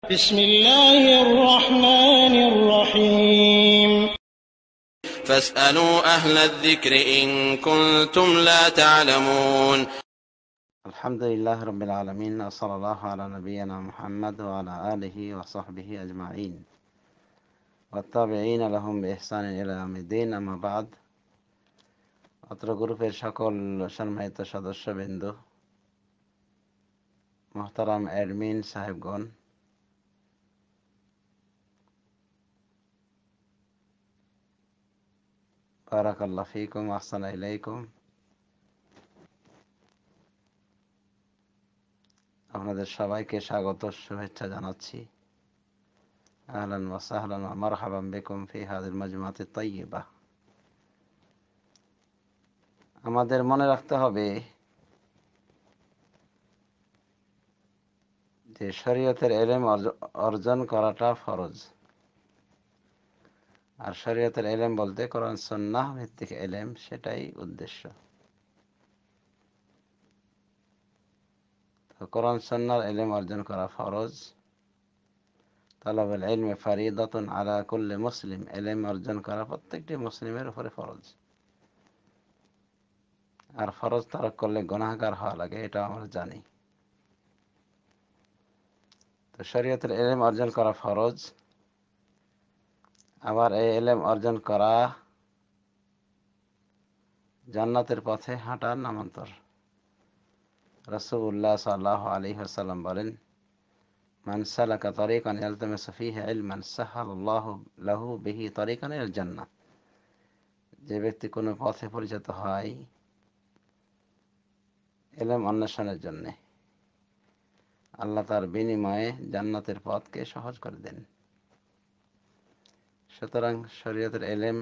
بسم الله الرحمن الرحيم فاسألوا أهل الذكر إن كنتم لا تعلمون الحمد لله رب العالمين وصلى الله على نبينا محمد وعلى آله وصحبه أجمعين والتابعين لهم بإحسان إلى يوم الدين أما بعد অত্র গ্রুপের সকল সম্মানিত সদস্যবৃন্দ, মোহতারাম অ্যাডমিন সাহেবগণ, বারাকাল্লাহ ফিকুম, আসসালামু আলাইকুম। আপনাদের সবাইকে স্বাগত শুভেচ্ছা জানাচ্ছি। আহলান ওয়া সাহলান ওয়া মারহাবান বিকুম ফি হাযিল মাজমুআতি তাইয়্যিবা। আমাদের মনে রাখতে হবে যে শরীয়তের ইলম অর্জন করাটা ফরজ। আর শরীয়তের ইলম বলতে কোরআন সুন্নাহ ভিত্তিক ইলম, সেটাই উদ্দেশ্য। তো কোরআন সুন্নাহর ইলম অর্জন করা ফরজ। তালাবুল ইলমি ফারিদাতুন আলা কুল্লি মুসলিম, ইলম অর্জন করা প্রত্যেকটি মুসলিমের উপরে ফরজ। আর ফরজ তারক করলে গুনাহগার হওয়া লাগে, এটা আমরা জানি। তো শরীয়তের ইলম অর্জন করা ফরজ। আবার এই ইলম অর্জন করা জান্নাতের পথে হাঁটার নামান্তর। রাসূলুল্লাহ সাল্লাল্লাহু আলাইহি ওয়াসাল্লাম বলেন, মান সালাকা তারিকান ইয়ালতামিসু ফীহি ইলমান সাহালাল্লাহু লাহু বিহি তারিকান ইলাল জান্নাহ। যে ব্যক্তি কোনো পথে পরিচিত হয় ইলম অন্বেষণের জন্য, আল্লাহ তার বিনিময়ে জান্নাতের পথকে সহজ করে দেন। সুতরাং শরীয়তের ইলম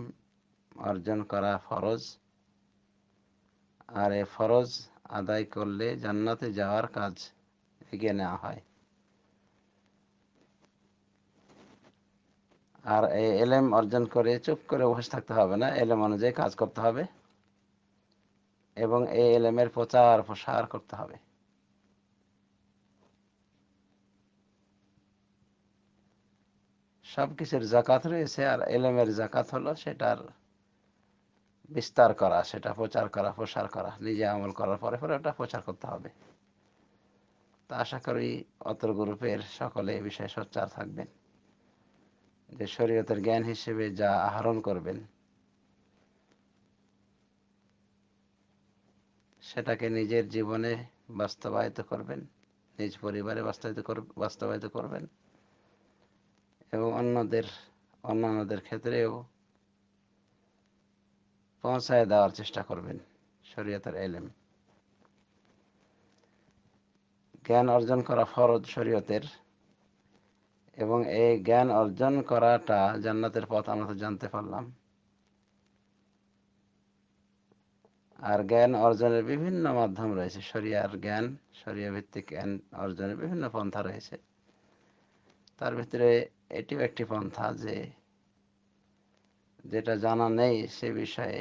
অর্জন করা ফরজ। আর এই ফরজ আদায় করলে জান্নাতে যাওয়ার কাজ এগিয়ে নেওয়া হয়। আর এই ইলম অর্জন করে চুপ করে বসে থাকতে হবে না, ইলম অনুযায়ী কাজ করতে হবে এবং এই ইলমের প্রচার প্রসার করতে হবে। সবকিছুর যাকাত রয়েছে, আর ইলমের যাকাত হলো সেটার বিস্তার করা, সেটা প্রচার করা, প্রসার করা। নিজে আমল করার পরে পরে ওটা প্রচার করতে হবে। তা আশা করি অত্র গ্রুপের সকলে এই বিষয়ে সোচ্চার থাকবেন যে শরীয়তের জ্ঞান হিসেবে যা আহরণ করবেন সেটাকে নিজের জীবনে বাস্তবায়িত করবেন, নিজ পরিবারে বাস্তবায়িত করবেন এবং অন্যান্যদের ক্ষেত্রেও পৌঁছায় দেওয়ার চেষ্টা করবেন শরীয়তের ইলম। জ্ঞান অর্জন করা ফরজ শরীয়তের, এবং এই জ্ঞান অর্জন করাটা জান্নাতের পথ আমরা তো জানতে পারলাম। আর জ্ঞান অর্জনের বিভিন্ন মাধ্যম রয়েছে। শরিয়ার জ্ঞান, শরিয়া ভিত্তিক জ্ঞান অর্জনের বিভিন্ন পন্থা রয়েছে। তার ভিতরে এটিও একটি পন্থা যে যেটা জানা নেই সে বিষয়ে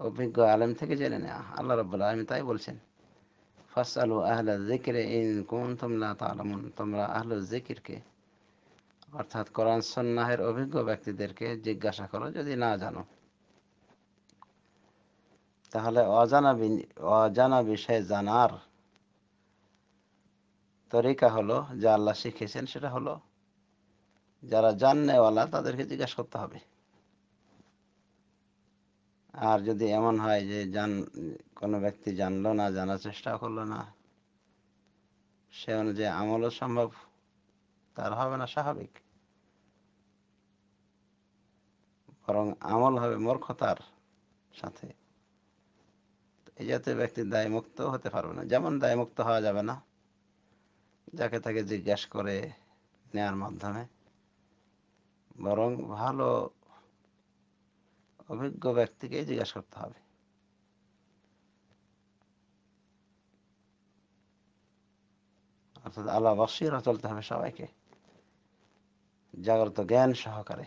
অভিজ্ঞ আলেম থেকে জেনে নেওয়া। আল্লাহ রাব্বুল আলামিন তাই বলছেন, ফাসআলু আহলা যিকরি ইন কুনতুম লা তা'লামুন। তোমরা আহলু যিকিরকে, অর্থাৎ কোরআন সুন্নাহের অভিজ্ঞ ব্যক্তিদেরকে জিজ্ঞাসা করো যদি না জানো। তাহলে অজানা বিষয়ে জানার তরিকা হলো, যা আল্লাহ শিখেছেন সেটা হলো যারা জাননেওয়ালা তাদেরকে জিজ্ঞাসা করতে হবে। আর যদি এমন হয় যে কোনো ব্যক্তি জানলো না, জানার চেষ্টা করলো না, সে অনুযায়ী আমলও সম্ভব তার হবে না, স্বাভাবিক। বরং আমল হবে মূর্খতার সাথে। এই জাতীয় ব্যক্তির দায়মুক্ত হতে পারবে না। যেমন দায়মুক্ত হওয়া যাবে না যাকে তাকে জিজ্ঞাসা করে নেওয়ার মাধ্যমে, বরং ভালো অভিজ্ঞ ব্যক্তিকে জিজ্ঞাসা করতে হবে। অর্থাৎ আলা বসীরা চলতে হবে সবাইকে, জাগ্রত জ্ঞান সহকারে।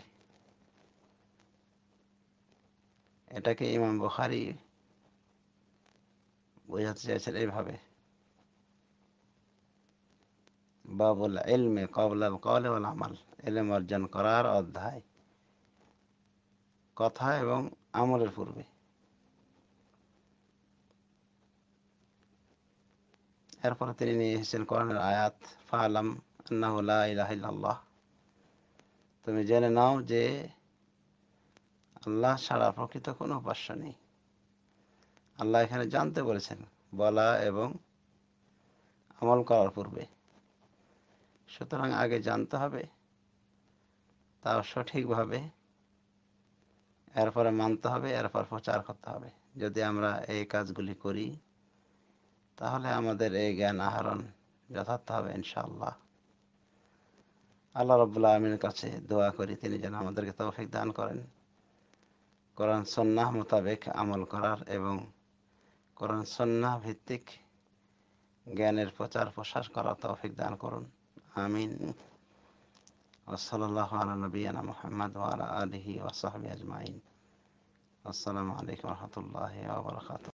এটাকে ইমাম বুখারী বোঝাতে চাইছেন এইভাবে বাবুল ইলমে ক্বাবলাল কওল ওয়াল আমাল, ইলম অর্জন করার অধ্যায় কথা এবং আমলের পূর্বে। এরপরে তিনি নিয়ে এসেছেন কোরআনের আয়াত, ফাআলাম আন্নাহু লা ইলাহা ইল্লাল্লাহ, তুমি জেনে নাও যে আল্লাহ ছাড়া প্রকৃত কোনো উপাস্য নেই। আল্লাহ এখানে জানতে বলেছেন, বলা এবং আমল করার পূর্বে। সুতরাং আগে জানতে হবে, তাও সঠিকভাবে, এরপরে মানতে হবে, এরপর প্রচার করতে হবে। যদি আমরা এই কাজগুলি করি তাহলে আমাদের এই জ্ঞান আহরণ যথার্থ হবে ইনশাআল্লাহ। আল্লাহ রাব্বুল আলামিনের কাছে দোয়া করি তিনি যেন আমাদেরকে তৌফিক দান করেন কোরআন সুন্নাহ মোতাবেক আমল করার এবং কোরআন সুন্নাহ ভিত্তিক জ্ঞানের প্রচার প্রসার করার তৌফিক দান করুন। আমিন। ওয়া সাল্লাল্লাহু আলা নবিয়িনা মুহাম্মদ ওয়া আলা আলিহি ওয়া সাহবিহি আজমাইন। আসসালামু আলাইকুম ওয়া রাহমাতুল্লাহি ওয়া বারাকাতুহু।